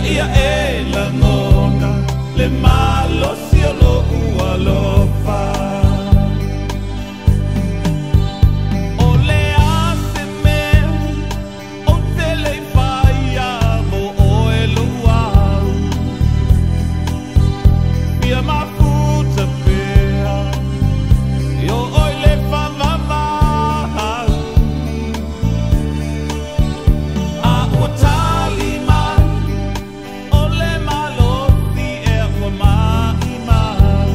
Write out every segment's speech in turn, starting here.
ia e la ngona le malo si lo ualofa o le ase me o te le faia mo o e luau ia mafuta pea io oi le famama a o tali mai o le malo di e o mai mai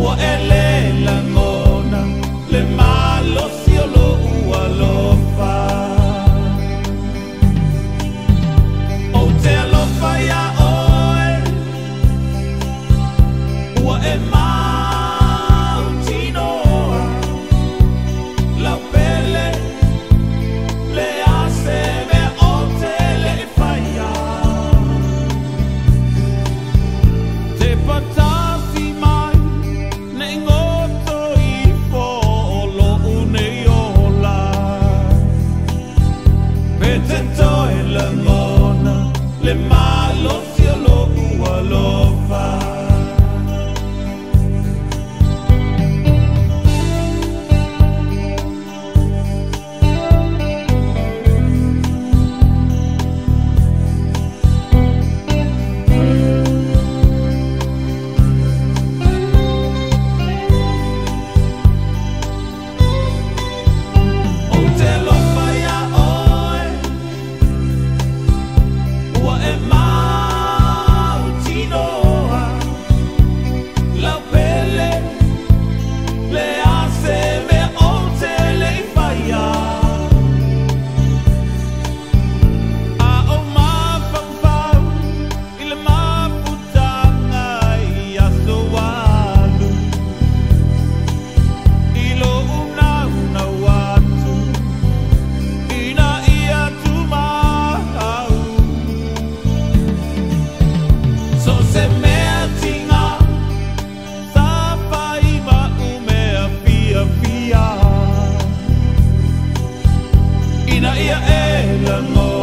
o e le la ngona le malo si o lo ualofa o te alofa ia oe o e mautinoa la pele le ase me o te le faia te patasi mai ne ngoto i fo lo une ola pete toe la ngona le malo si o lo ualofa o te lofa ia oe ua e mautinoa lau pele le ase me o te le faia a o mawhawhau i le maputanga i aso walu i lo una watu ina ia tu mahau so se mea tinga sa whai ma umea fia fia ina ia e la ngona